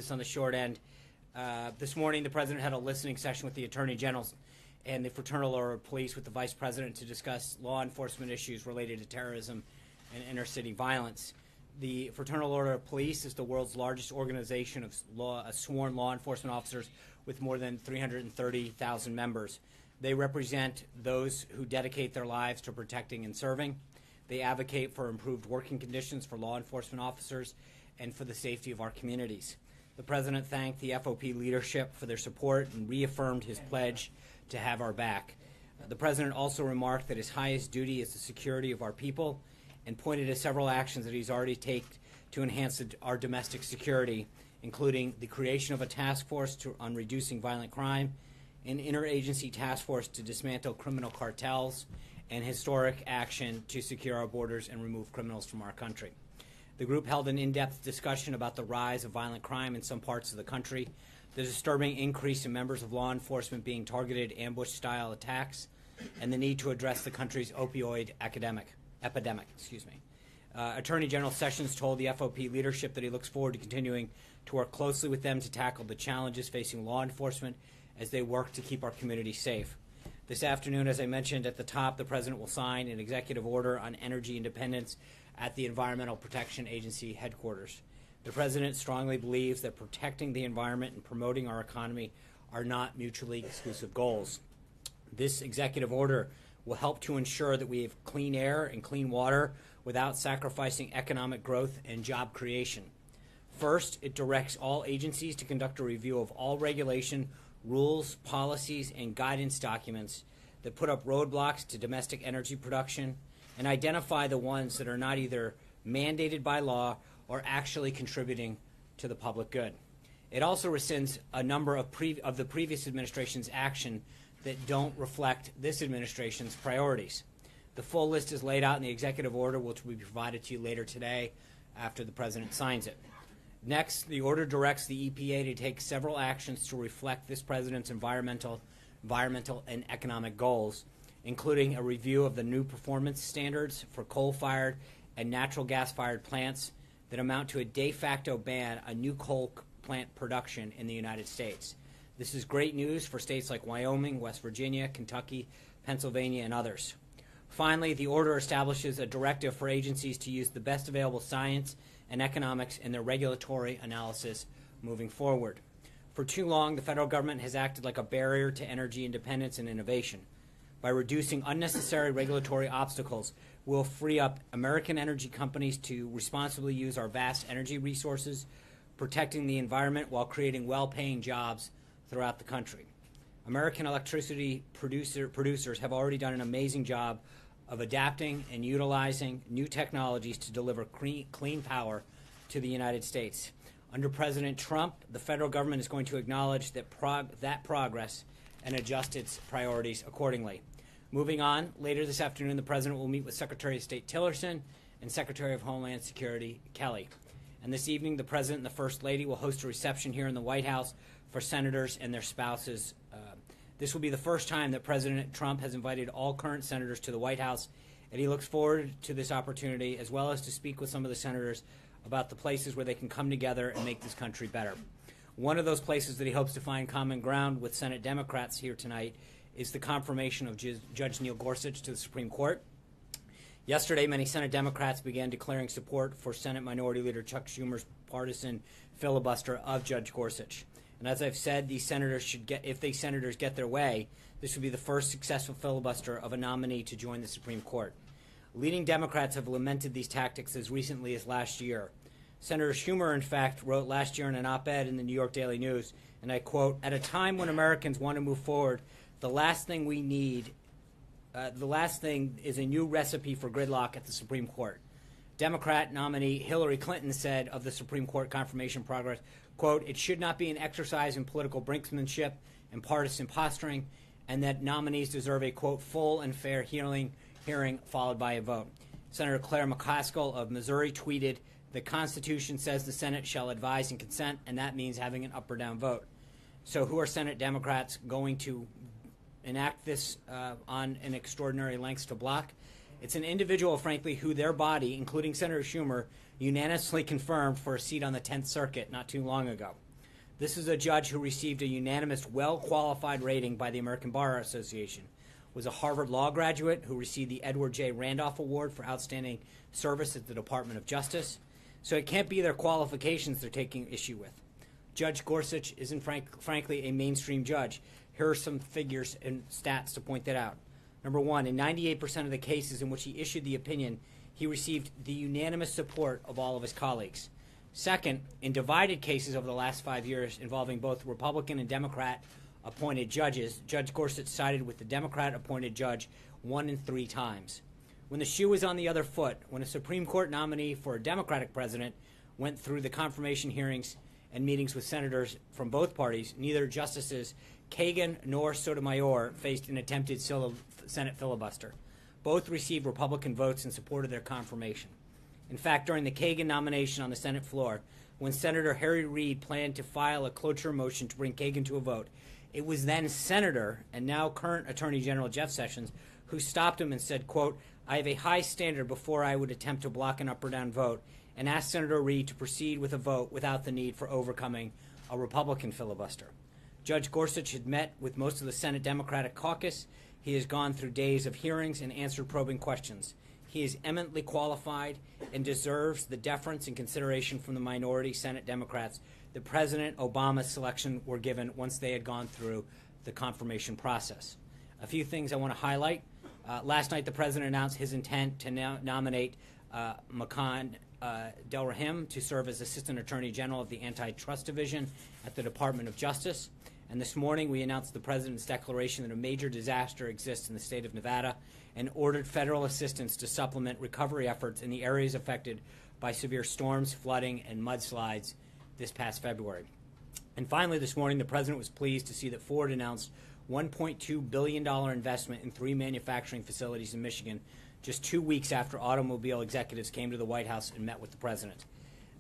this on the short end. This morning, the president had a listening session with the attorney generals and the Fraternal Order of Police with the vice president to discuss law enforcement issues related to terrorism and inner-city violence. The Fraternal Order of Police is the world's largest organization of sworn law enforcement officers with more than 330,000 members. They represent those who dedicate their lives to protecting and serving. They advocate for improved working conditions for law enforcement officers and for the safety of our communities. The president thanked the FOP leadership for their support and reaffirmed his pledge to have our back. The president also remarked that his highest duty is the security of our people and pointed to several actions that he's already taken to enhance our domestic security, including the creation of a task force on reducing violent crime, an interagency task force to dismantle criminal cartels, and historic action to secure our borders and remove criminals from our country. The group held an in-depth discussion about the rise of violent crime in some parts of the country, the disturbing increase in members of law enforcement being targeted ambush-style attacks, and the need to address the country's opioid epidemic. Attorney General Sessions told the FOP leadership that he looks forward to continuing to work closely with them to tackle the challenges facing law enforcement as they work to keep our community safe. This afternoon, as I mentioned at the top, the president will sign an executive order on energy independence at the Environmental Protection Agency headquarters. The president strongly believes that protecting the environment and promoting our economy are not mutually exclusive goals. This executive order will help to ensure that we have clean air and clean water without sacrificing economic growth and job creation. First, it directs all agencies to conduct a review of all regulation, rules, policies, and guidance documents that put up roadblocks to domestic energy production and identify the ones that are not either mandated by law or actually contributing to the public good. It also rescinds a number of the previous administration's action that don't reflect this administration's priorities. The full list is laid out in the executive order, which will be provided to you later today after the president signs it. Next, the order directs the EPA to take several actions to reflect this president's environmental and economic goals, including a review of the new performance standards for coal-fired and natural gas-fired plants that amount to a de facto ban on new coal plant production in the United States. This is great news for states like Wyoming, West Virginia, Kentucky, Pennsylvania, and others. Finally, the order establishes a directive for agencies to use the best available science and economics in their regulatory analysis moving forward. For too long, the federal government has acted like a barrier to energy independence and innovation. By reducing unnecessary regulatory obstacles, we'll free up American energy companies to responsibly use our vast energy resources, protecting the environment while creating well-paying jobs throughout the country. American electricity producers have already done an amazing job of adapting and utilizing new technologies to deliver clean power to the United States. Under President Trump, the federal government is going to acknowledge that progress and adjust its priorities accordingly. Moving on, later this afternoon, the president will meet with Secretary of State Tillerson and Secretary of Homeland Security Kelly. And this evening, the president and the First Lady will host a reception here in the White House for senators and their spouses. This will be the first time that President Trump has invited all current senators to the White House, and he looks forward to this opportunity, as well as to speak with some of the senators about the places where they can come together and make this country better. One of those places that he hopes to find common ground with Senate Democrats here tonight is the confirmation of Judge Neil Gorsuch to the Supreme Court. Yesterday, many Senate Democrats began declaring support for Senate Minority Leader Chuck Schumer's partisan filibuster of Judge Gorsuch. And as I've said, these senators if these senators get their way, this would be the first successful filibuster of a nominee to join the Supreme Court. Leading Democrats have lamented these tactics as recently as last year. Senator Schumer, in fact, wrote last year in an op-ed in the New York Daily News, and I quote, "At a time when Americans want to move forward, the last thing is a new recipe for gridlock at the Supreme Court." Democrat nominee Hillary Clinton said of the Supreme Court confirmation progress, quote, "It should not be an exercise in political brinksmanship and partisan posturing, and that nominees deserve a, quote, full and fair hearing followed by a vote." Senator Claire McCaskill of Missouri tweeted, "The Constitution says the Senate shall advise and consent, and that means having an up or down vote." So who are Senate Democrats going to enact this on an extraordinary lengths to block? It's an individual, frankly, who their body, including Senator Schumer, unanimously confirmed for a seat on the 10th Circuit not too long ago. This is a judge who received a unanimous, well-qualified rating by the American Bar Association, was a Harvard Law graduate who received the Edward J. Randolph Award for outstanding service at the Department of Justice. So it can't be their qualifications they're taking issue with. Judge Gorsuch isn't frankly a mainstream judge. Here are some figures and stats to point that out. Number one, in 98% of the cases in which he issued the opinion, he received the unanimous support of all of his colleagues. Second, in divided cases over the last 5 years involving both Republican and Democrat appointed judges, Judge Gorsuch sided with the Democrat appointed judge 1 in 3 times. When the shoe was on the other foot, when a Supreme Court nominee for a Democratic president went through the confirmation hearings and meetings with senators from both parties, neither Justices Kagan nor Sotomayor faced an attempted Senate filibuster. Both received Republican votes in support of their confirmation. In fact, during the Kagan nomination on the Senate floor, when Senator Harry Reid planned to file a cloture motion to bring Kagan to a vote, it was then Senator and now current Attorney General Jeff Sessions who stopped him and said, quote, "I have a high standard before I would attempt to block an up or down vote," and asked Senator Reid to proceed with a vote without the need for overcoming a Republican filibuster. Judge Gorsuch had met with most of the Senate Democratic caucus. He has gone through days of hearings and answered probing questions. He is eminently qualified and deserves the deference and consideration from the minority Senate Democrats that President Obama's selection were given once they had gone through the confirmation process. A few things I want to highlight. Last night, the president announced his intent to nominate Makan Delrahim to serve as Assistant Attorney General of the Antitrust Division at the Department of Justice. And this morning, we announced the president's declaration that a major disaster exists in the state of Nevada and ordered federal assistance to supplement recovery efforts in the areas affected by severe storms, flooding, and mudslides this past February. And finally, this morning, the president was pleased to see that Ford announced $1.2 billion investment in 3 manufacturing facilities in Michigan just 2 weeks after automobile executives came to the White House and met with the president.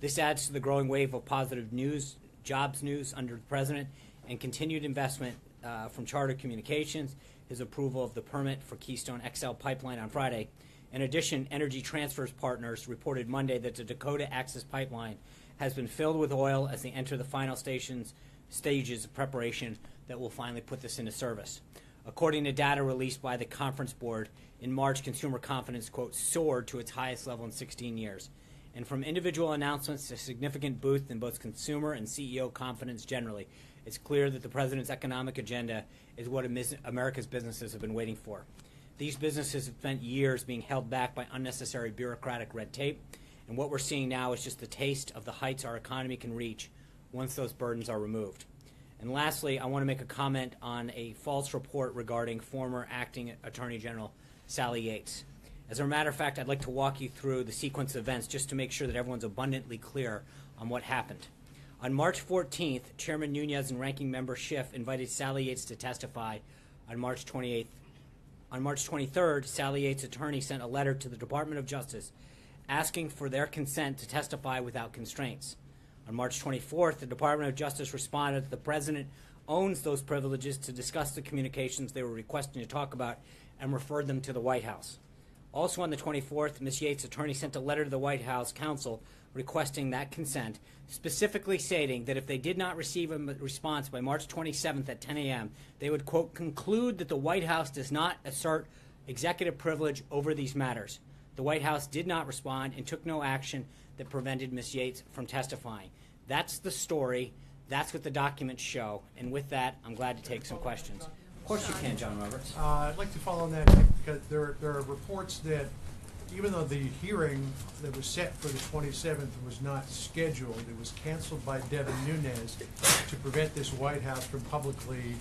This adds to the growing wave of positive news, jobs news under the president, and continued investment from Charter Communications, his approval of the permit for Keystone XL pipeline on Friday. In addition, Energy Transfer's partners reported Monday that the Dakota Access Pipeline has been filled with oil as they enter the final stages of preparation that will finally put this into service. According to data released by the Conference Board, in March, consumer confidence, quote, soared to its highest level in 16 years. And from individual announcements to a significant boost in both consumer and CEO confidence generally, it's clear that the president's economic agenda is what America's businesses have been waiting for. These businesses have spent years being held back by unnecessary bureaucratic red tape, and what we're seeing now is just the taste of the heights our economy can reach once those burdens are removed. And lastly, I want to make a comment on a false report regarding former acting Attorney General Sally Yates. As a matter of fact, I'd like to walk you through the sequence of events just to make sure that everyone's abundantly clear on what happened. On March 14th, Chairman Nunes and Ranking Member Schiff invited Sally Yates to testify on March 28th. On March 23rd, Sally Yates' attorney sent a letter to the Department of Justice asking for their consent to testify without constraints. On March 24th, the Department of Justice responded that the president owns those privileges to discuss the communications they were requesting to talk about and referred them to the White House. Also on the 24th, Ms. Yates' attorney sent a letter to the White House counsel requesting that consent, specifically stating that if they did not receive a response by March 27th at 10 a.m., they would, quote, conclude that the White House does not assert executive privilege over these matters. The White House did not respond and took no action that prevented Ms. Yates from testifying. That's the story. That's what the documents show. And with that, I'm glad to take some questions. Of course you can, John Roberts. I'd like to follow on that because there are reports that even though the hearing that was set for the 27th was not scheduled, it was canceled by Devin Nunes to prevent this White House from publicly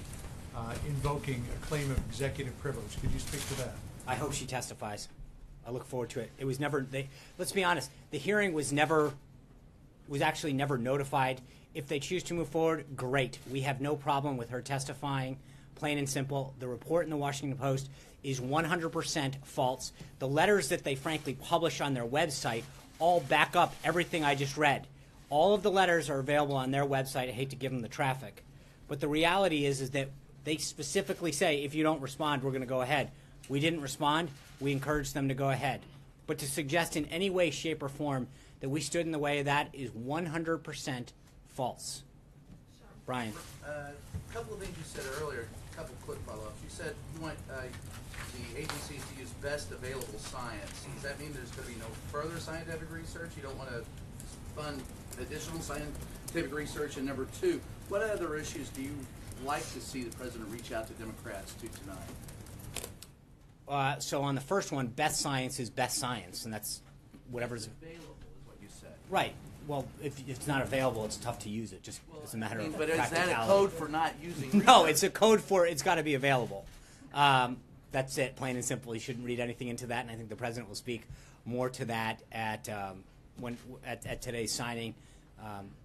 invoking a claim of executive privilege. Could you speak to that? I hope she testifies. I look forward to it. It was never, let's be honest, the hearing was actually never notified. If they choose to move forward, great. We have no problem with her testifying, plain and simple. The report in the Washington Post is 100% false. The letters that they frankly publish on their website all back up everything I just read. All of the letters are available on their website. I hate to give them the traffic. But the reality is that they specifically say, if you don't respond, we're going to go ahead. We didn't respond. We encouraged them to go ahead. But to suggest in any way, shape, or form that we stood in the way of that is 100% false. Brian. A couple of things you said earlier, a couple quick follow-ups. You said you want the agencies to use best available science. Does that mean there's going to be no further scientific research? You don't want to fund additional scientific research? And number two, what other issues do you like to see the president reach out to Democrats to tonight? So on the first one, best science is best science, and that's whatever's Available is what you said. right. Well, if it's not available, it's tough to use it. Just it's a matter of But is that practicality. a code for not using No, research? it's a code for it's got to be available. That's it, plain and simple. You shouldn't read anything into that, and I think the president will speak more to that at today's signing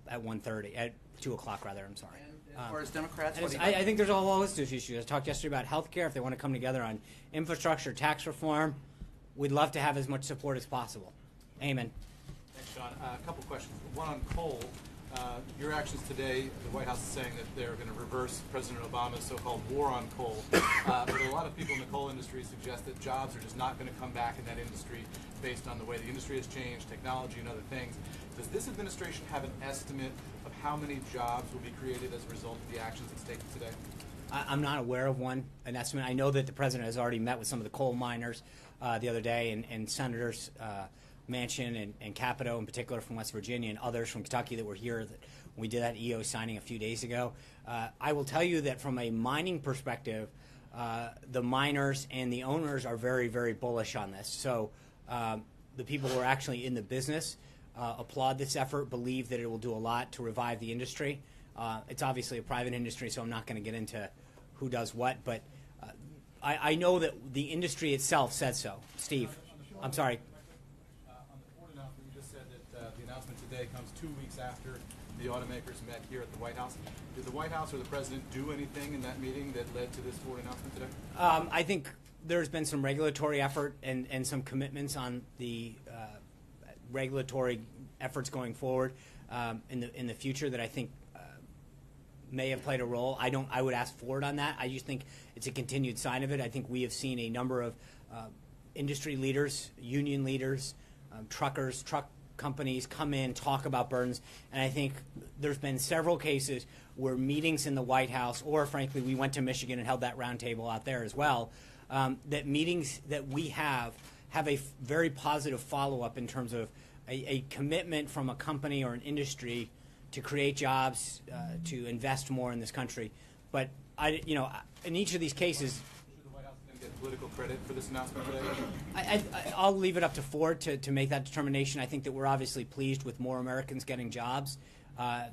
at 1:30, at 2 o'clock rather. I'm sorry. And as far as Democrats, And what do you I think there's a whole host of issues. I talked yesterday about health care. If they want to come together on infrastructure, tax reform, we'd love to have as much support as possible. Amen. Thanks, Sean. A couple questions. One on coal. Your actions today, the White House is saying that they're going to reverse President Obama's so-called war on coal. But a lot of people in the coal industry suggest that jobs are just not going to come back in that industry based on the way the industry has changed, technology and other things. Does this administration have an estimate of how many jobs will be created as a result of the actions it's taken today? I'm not aware of an estimate. I know that the president has already met with some of the coal miners the other day, and Senators Manchin and Capito in particular from West Virginia and others from Kentucky that were here when we did that EO signing a few days ago. I will tell you that from a mining perspective, the miners and the owners are very, very bullish on this. So the people who are actually in the business applaud this effort, believe that it will do a lot to revive the industry. It's obviously a private industry, so I'm not going to get into who does what, but I know that the industry itself said so. Steve, I'm sorry. On the Ford announcement, you just said that the announcement today comes 2 weeks after the automakers met here at the White House. Did the White House or the president do anything in that meeting that led to this Ford announcement today? I think there's been some regulatory effort and some commitments on the regulatory efforts going forward in the future that I think may have played a role. I would ask Ford on that. I just think it's a continued sign of it. I think we have seen a number of industry leaders, union leaders, truckers, truck companies come in, talk about burdens, and I think there's been several cases where meetings in the White House, or frankly, we went to Michigan and held that roundtable out there as well, that meetings that we have a very positive follow-up in terms of a commitment from a company or an industry to create jobs, to invest more in this country. But in each of these cases, Should the White House then get political credit for this announcement today? I'll leave it up to Ford to make that determination. I think that we're obviously pleased with more Americans getting jobs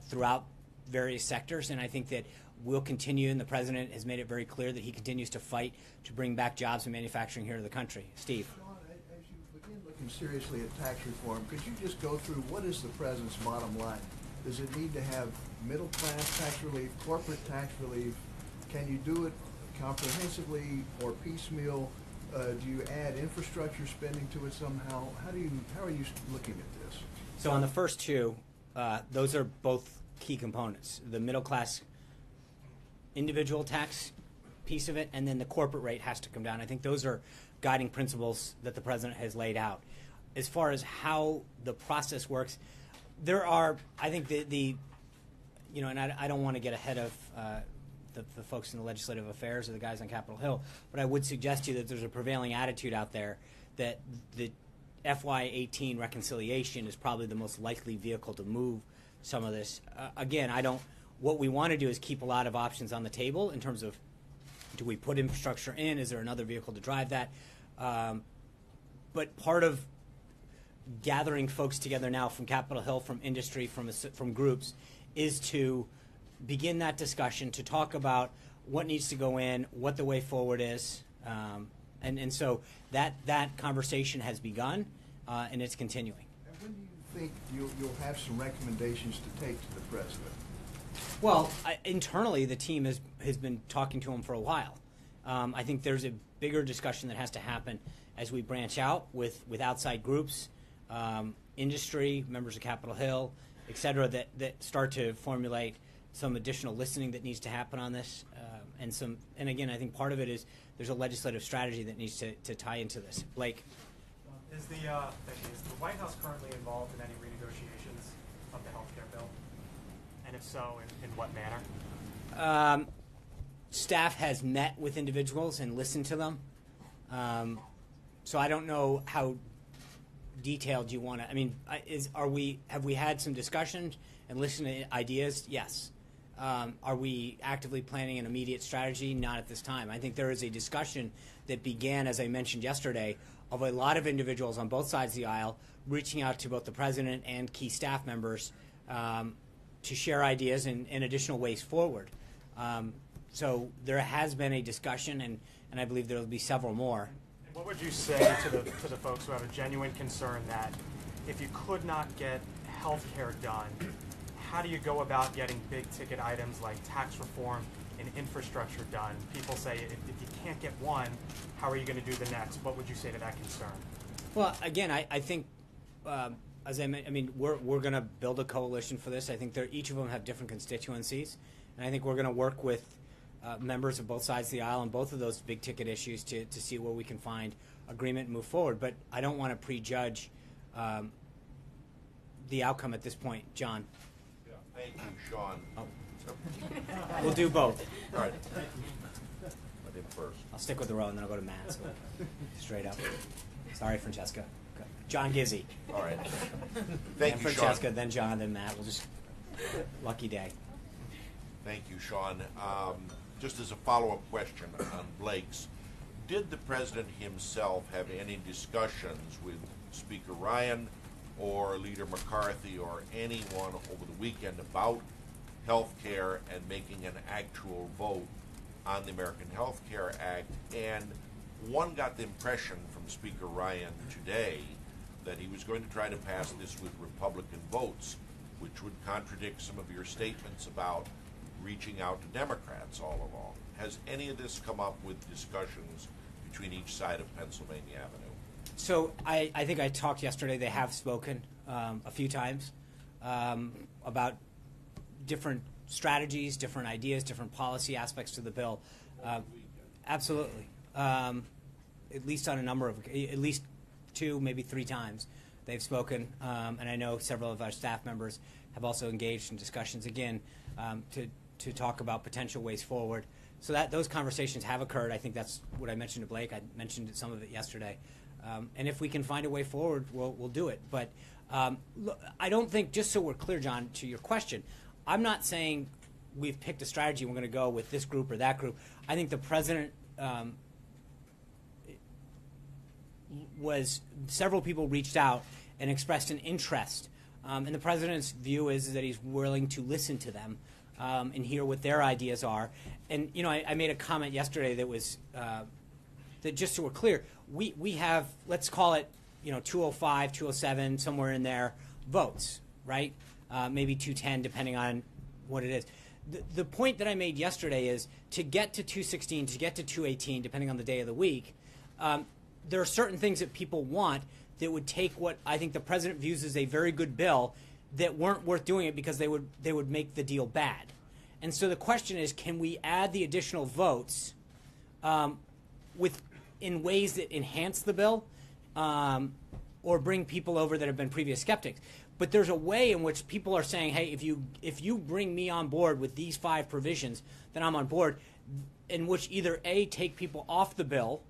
throughout various sectors, and I think that we'll continue, and the president has made it very clear that he continues to fight to bring back jobs and manufacturing here to the country. Steve. Sean, as you begin looking seriously at tax reform, could you just go through what is the president's bottom line? Does it need to have middle-class tax relief, corporate tax relief? Can you do it comprehensively or piecemeal? Do you add infrastructure spending to it somehow? How are you looking at this? So on the first two, those are both key components. The middle class individual tax piece of it, and then the corporate rate has to come down. I think those are guiding principles that the president has laid out. As far as how the process works, there are, I think and I don't want to get ahead of the folks in the legislative affairs or the guys on Capitol Hill, but I would suggest to you that there's a prevailing attitude out there that the FY18 reconciliation is probably the most likely vehicle to move some of this. Again, what we want to do is keep a lot of options on the table in terms of, do we put infrastructure in? Is there another vehicle to drive that? But part of gathering folks together now from Capitol Hill, from industry, from groups, is to begin that discussion, to talk about what needs to go in, what the way forward is, and so that conversation has begun, and it's continuing. And when do you think you'll have some recommendations to take to the president? Well, internally, the team has been talking to him for a while. I think there's a bigger discussion that has to happen as we branch out with outside groups, industry, members of Capitol Hill, et cetera, that start to formulate some additional listening that needs to happen on this. And again, I think part of it is there's a legislative strategy that needs to tie into this. Blake. Is the White House currently involved in any renegotiations of the health care bill? And if so, in what manner? Staff has met with individuals and listened to them. So I don't know how detailed you want to. I mean, have we had some discussions and listened to ideas? Yes. Are we actively planning an immediate strategy? Not at this time. I think there is a discussion that began, as I mentioned yesterday, of a lot of individuals on both sides of the aisle reaching out to both the president and key staff members to share ideas and additional ways forward. So there has been a discussion, and I believe there will be several more. And what would you say to the folks who have a genuine concern that if you could not get health care done, how do you go about getting big-ticket items like tax reform and infrastructure done? People say if you can't get one, how are you going to do the next? What would you say to that concern? Well, again, I think, as I mean, we're going to build a coalition for this. I think each of them have different constituencies, and I think we're going to work with members of both sides of the aisle on both of those big-ticket issues to see where we can find agreement and move forward. But I don't want to prejudge the outcome at this point, John. Thank you, Sean. We'll do both. All right. I did first. I'll stick with the row, and then I'll go to Matt. So straight up. Sorry, Francesca. Okay. John Gizzi. All right. Then Thank you, Francesca, Sean. then John, then Matt. We'll just lucky day. Thank you, Sean. Just as a follow-up question on Blake's, did the president himself have any discussions with Speaker Ryan or Leader McCarthy or anyone over the weekend about health care and making an actual vote on the American Health Care Act? And one got the impression from Speaker Ryan today that he was going to try to pass this with Republican votes, which would contradict some of your statements about reaching out to Democrats all along. Has any of this come up with discussions between each side of Pennsylvania Avenue? So I think I talked yesterday. They have spoken a few times about different strategies, different ideas, different policy aspects to the bill. Absolutely. At least on at least 2, maybe 3 times they've spoken. And I know several of our staff members have also engaged in discussions again to talk about potential ways forward. So those conversations have occurred. I think that's what I mentioned to Blake. I mentioned some of it yesterday. And if we can find a way forward, we'll do it. But look, I don't think, just so we're clear, John, to your question, I'm not saying we've picked a strategy and we're going to go with this group or that group. I think the president several people reached out and expressed an interest. And the president's view is that he's willing to listen to them and hear what their ideas are. And, you know, I made a comment yesterday that was that, just so we're clear, we have, let's call it, 205, 207, somewhere in there, votes, right? Maybe 210, depending on what it is. The point that I made yesterday is to get to 216, to get to 218, depending on the day of the week, there are certain things that people want that would take what I think the president views as a very good bill that weren't worth doing it because they would make the deal bad. And so the question is, can we add the additional votes in ways that enhance the bill or bring people over that have been previous skeptics? But there's a way in which people are saying, hey, if you bring me on board with these 5 provisions, then I'm on board, in which either A, take people off the bill,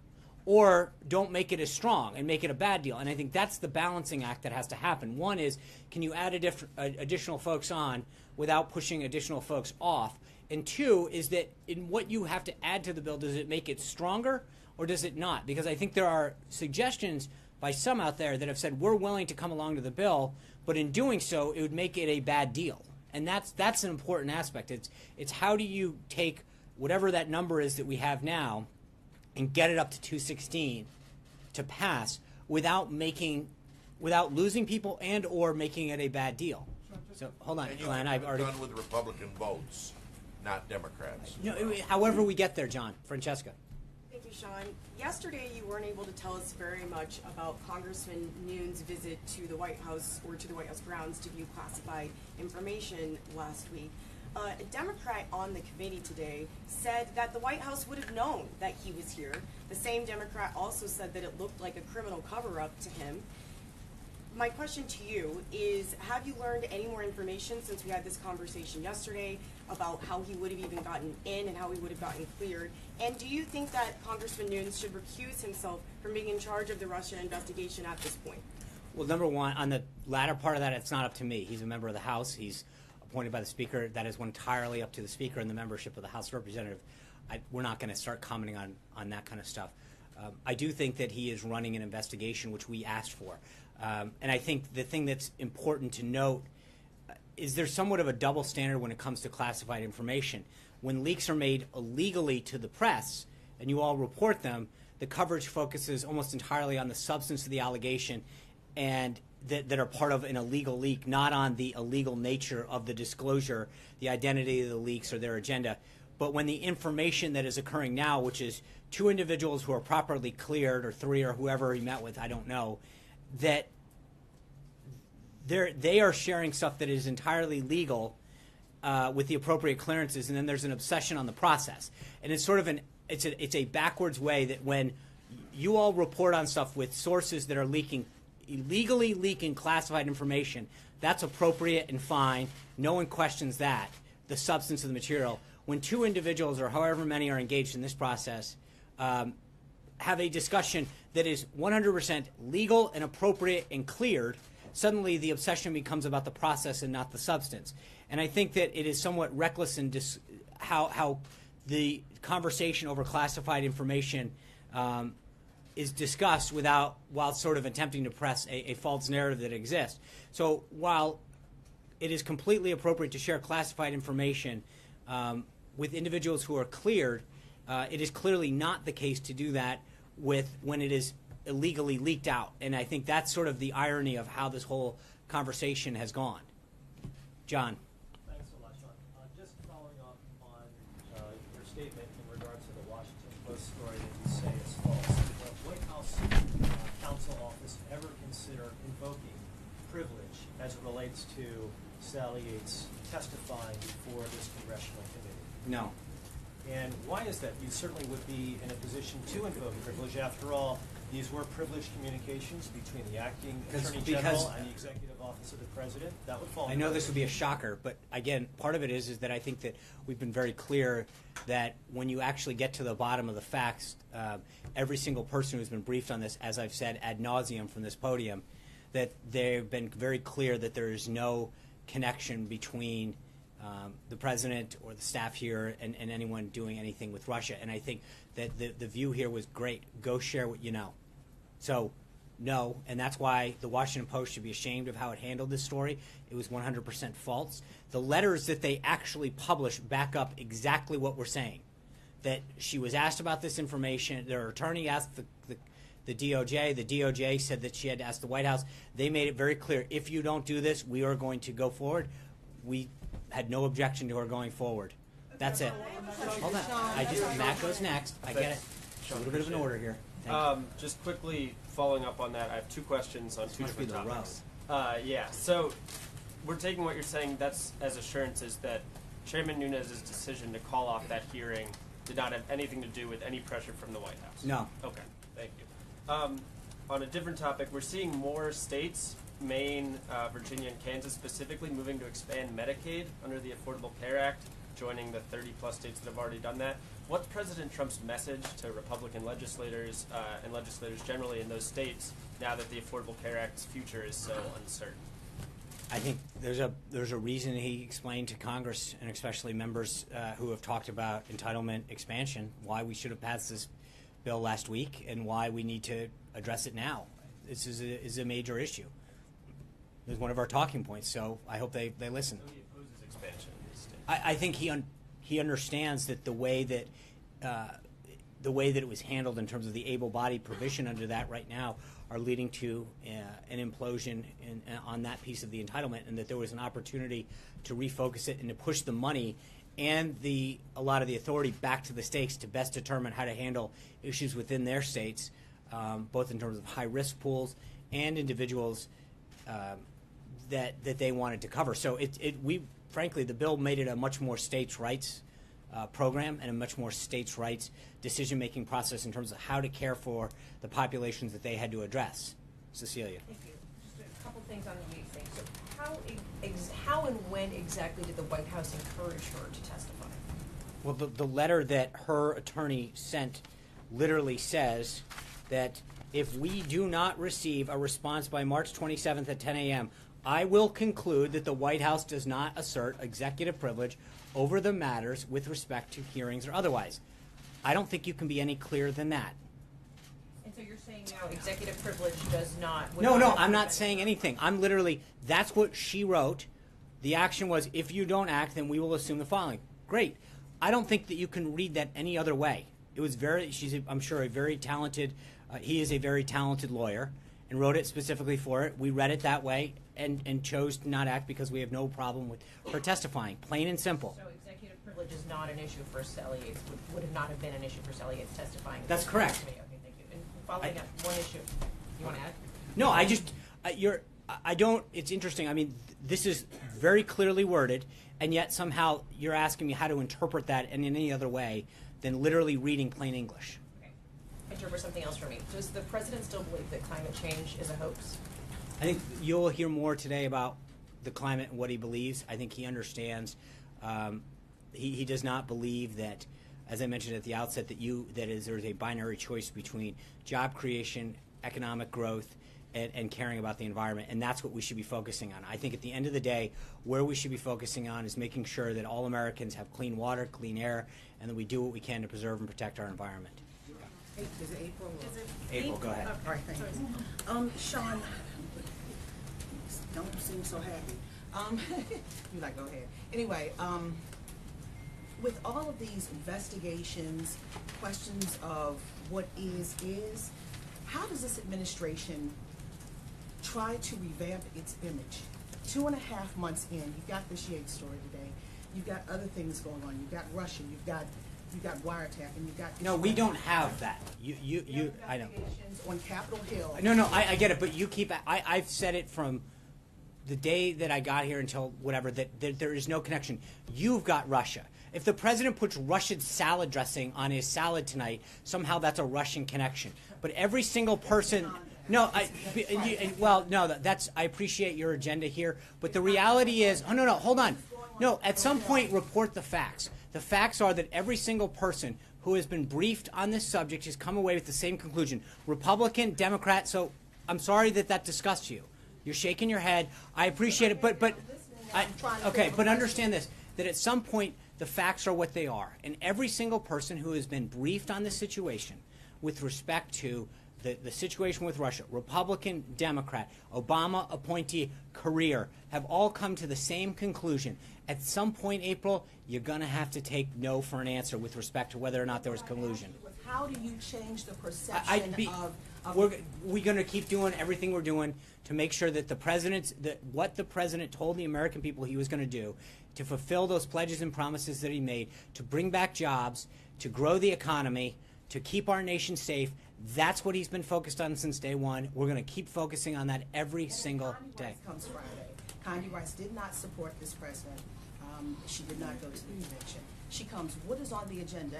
or don't make it as strong and make it a bad deal. And I think that's the balancing act that has to happen. One is, can you add additional folks on without pushing additional folks off? And 2 is that in what you have to add to the bill, does it make it stronger or does it not? Because I think there are suggestions by some out there that have said we're willing to come along to the bill, but in doing so, it would make it a bad deal. And that's an important aspect. It's how do you take whatever that number is that we have now and get it up to 216 to pass without losing people and or making it a bad deal. So hold on, And Glenn. you I've already done with Republican votes, not Democrats. however we get there, John. Francesca. Thank you, Sean. Yesterday, you weren't able to tell us very much about Congressman Nunes' visit to the White House or to the White House grounds to view classified information last week. A Democrat on the committee today said that the White House would have known that he was here. The same Democrat also said that it looked like a criminal cover-up to him. my question to you is, have you learned any more information since we had this conversation yesterday about how he would have even gotten in and how he would have gotten cleared? And do you think that Congressman Nunes should recuse himself from being in charge of the Russia investigation at this point? Well, number one, on the latter part of that, it's not up to me. He's a member of the House. He's appointed by the Speaker. That is entirely up to the Speaker and the membership of the House of Representatives. We're not going to start commenting on that kind of stuff. I do think that he is running an investigation, which we asked for. And I think the thing that's important to note is there's somewhat of a double standard when it comes to classified information. When leaks are made illegally to the press, and you all report them, the coverage focuses almost entirely on the substance of the allegation and that are part of an illegal leak, not on the illegal nature of the disclosure, the identity of the leaks, or their agenda. But when the information that is occurring now, which is 2 individuals who are properly cleared, or 3, or whoever he met with, I don't know, that they are sharing stuff that is entirely legal with the appropriate clearances, and then there's an obsession on the process. And it's sort of it's a backwards way that when you all report on stuff with sources that are illegally leaking classified information, that's appropriate and fine. No one questions that, the substance of the material. When 2 individuals, or however many, are engaged in this process, have a discussion that is 100% legal and appropriate and cleared, suddenly the obsession becomes about the process and not the substance. And I think that it is somewhat reckless in how the conversation over classified information is discussed while sort of attempting to press a false narrative that exists. So while it is completely appropriate to share classified information with individuals who are cleared, it is clearly not the case to do that when it is illegally leaked out. And I think that's sort of the irony of how this whole conversation has gone. John. Thanks a lot, Sean. Just following up on your statement in regards to the Washington Post story that you say is false. Did the White House counsel office ever consider invoking privilege as it relates to Sally Yates testifying before this congressional committee? No. And why is that? You certainly would be in a position to invoke privilege. After all, these were privileged communications between the acting Attorney General and the Executive Office of the President. That would fall. I know this would be a shocker, but again, part of it is that I think that we've been very clear that when you actually get to the bottom of the facts, every single person who's been briefed on this, as I've said ad nauseum from this podium, that they've been very clear that there is no connection between the president or the staff here and anyone doing anything with Russia. And I think that the view here was great. Go share what you know. So, no, and that's why the Washington Post should be ashamed of how it handled this story. It was 100% false. The letters that they actually published back up exactly what we're saying. That she was asked about this information. Their attorney asked the DOJ. The DOJ said that she had to ask the White House. They made it very clear, if you don't do this, we are going to go forward. We had no objection to her going forward. That's it. Hold on. Matt goes next. I get it. A little bit of an order here. Thank you. Just quickly following up on that, I have 2 questions on 2 Must be different the topics. Yeah, so we're taking what you're saying, that's as assurances that Chairman Nunes' decision to call off that hearing did not have anything to do with any pressure from the White House? No. Okay, thank you. On a different topic, we're seeing more states, Maine, Virginia, and Kansas specifically, moving to expand Medicaid under the Affordable Care Act, joining the 30-plus states that have already done that. What's President Trump's message to Republican legislators and legislators generally in those states now that the Affordable Care Act's future is so uncertain? I think there's a reason he explained to Congress, and especially members who have talked about entitlement expansion, why we should have passed this bill last week and why we need to address it now. This is a major issue. It's one of our talking points, so I hope they listen. So he opposes expansion in these states. I think he understands that the way that it was handled in terms of the able-bodied provision under that right now are leading to an implosion on that piece of the entitlement, and that there was an opportunity to refocus it and to push the money and a lot of the authority back to the states to best determine how to handle issues within their states, both in terms of high-risk pools and individuals that they wanted to cover. So frankly, the bill made it a much more states' rights program and a much more states' rights decision-making process in terms of how to care for the populations that they had to address. Cecilia. Thank you. Just a couple things on the Yates thing. So how and when exactly did the White House encourage her to testify? Well, the letter that her attorney sent literally says that if we do not receive a response by March 27th at 10 a.m., I will conclude that the White House does not assert executive privilege over the matters with respect to hearings or otherwise. I don't think you can be any clearer than that. And so you're saying now executive privilege does not... would No, not I'm not prevent- saying anything. I'm literally, that's what she wrote. The action was, if you don't act, then we will assume the following. Great. I don't think that you can read that any other way. It was I'm sure, a very talented, he is a very talented lawyer and wrote it specifically for it. We read it that way and chose to not act because we have no problem with her testifying, plain and simple. So executive privilege is not an issue for Sally Yates, would have not have been an issue for Sally Yates testifying. That's correct. Okay, thank you. And following up, one issue. You want to add? No, I don't, it's interesting. I mean, this is very clearly worded, and yet somehow you're asking me how to interpret that in any other way than literally reading plain English. Okay. Interpret something else for me. Does the president still believe that climate change is a hoax? I think you'll hear more today about the climate and what he believes. I think he understands. He does not believe that, as I mentioned at the outset, there's a binary choice between job creation, economic growth, and caring about the environment, and that's what we should be focusing on. I think at the end of the day, where we should be focusing on is making sure that all Americans have clean water, clean air, and that we do what we can to preserve and protect our environment. Is it April? April, go ahead. All right, thank you. Sean, don't seem so happy. You like, go ahead. Anyway, with all of these investigations, questions of what is, how does this administration try to revamp its image? 2.5 months in, you've got this Yates story today. You've got other things going on. You've got Russia. You've got wiretap, and you've got. No, we don't have that. You I know. Investigations on Capitol Hill. No, I get it, but you keep. I've said it from the day that I got here until whatever that there is no connection. You've got Russia. If the president puts Russian salad dressing on his salad tonight, somehow that's a Russian connection. But every single person. No, that's. I appreciate your agenda here, but the reality is. Oh no, hold on. No, at some point, report the facts. The facts are that every single person who has been briefed on this subject has come away with the same conclusion. Republican, Democrat. So I'm sorry that disgusts you. You're shaking your head. I appreciate it, but understand this: that at some point the facts are what they are, and every single person who has been briefed on this situation, with respect to the situation with Russia, Republican, Democrat, Obama appointee, career, have all come to the same conclusion. At some point, April, you're going to have to take no for an answer with respect to whether or not there was collusion. How do you change the perception of we're going to keep doing everything we're doing to make sure that what the president told the American people he was going to do, to fulfill those pledges and promises that he made, to bring back jobs, to grow the economy, to keep our nation safe. That's what he's been focused on since day one. We're going to keep focusing on that every single day. Comes Friday. Condi Rice did not support this president. She did not go to the convention. She comes. What is on the agenda,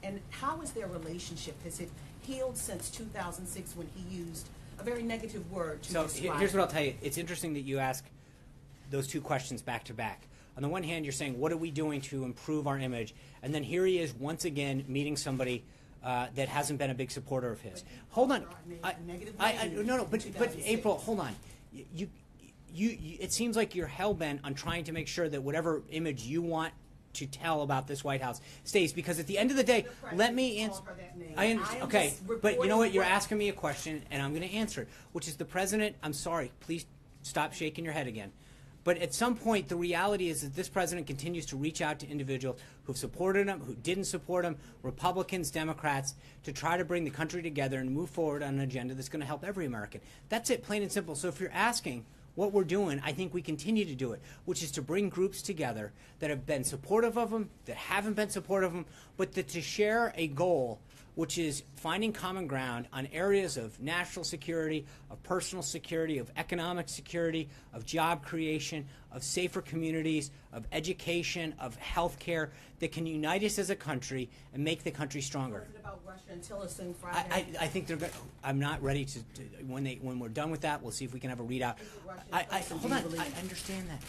and how is their relationship? Has it healed since 2006 when he used a very negative word to describe? Here's what I'll tell you. It's interesting that you ask those two questions back to back. On the one hand, you're saying, what are we doing to improve our image? And then here he is once again meeting somebody that hasn't been a big supporter of his. Hold on. But April, hold on. It seems like you're hell-bent on trying to make sure that whatever image you want to tell about this White House stays, because at the end of the day, let me answer. Okay, but you know what? You're asking me a question, and I'm going to answer it, which is the president. I'm sorry. Please stop shaking your head again. But at some point, the reality is that this president continues to reach out to individuals who've supported him, who didn't support him, Republicans, Democrats, to try to bring the country together and move forward on an agenda that's going to help every American. That's it, plain and simple. So if you're asking what we're doing, I think we continue to do it, which is to bring groups together that have been supportive of him, that haven't been supportive of him, but to share a goal which is finding common ground on areas of national security, of personal security, of economic security, of job creation, of safer communities, of education, of health care that can unite us as a country and make the country stronger. Was it about Russia and Tillerson Friday? I think they're going. I'm not ready to when we're done with that. We'll see if we can have a readout. Hold on. I understand that.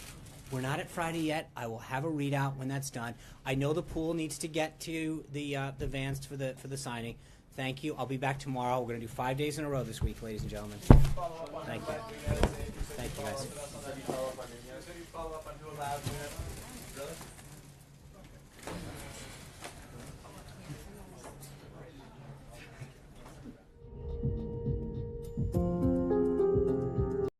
We're not at Friday yet. I will have a readout when that's done. I know the pool needs to get to the vans for the signing. Thank you. I'll be back tomorrow. We're going to do 5 days in a row this week, ladies and gentlemen. Thank you. Thank you, guys. Follow up on who allowed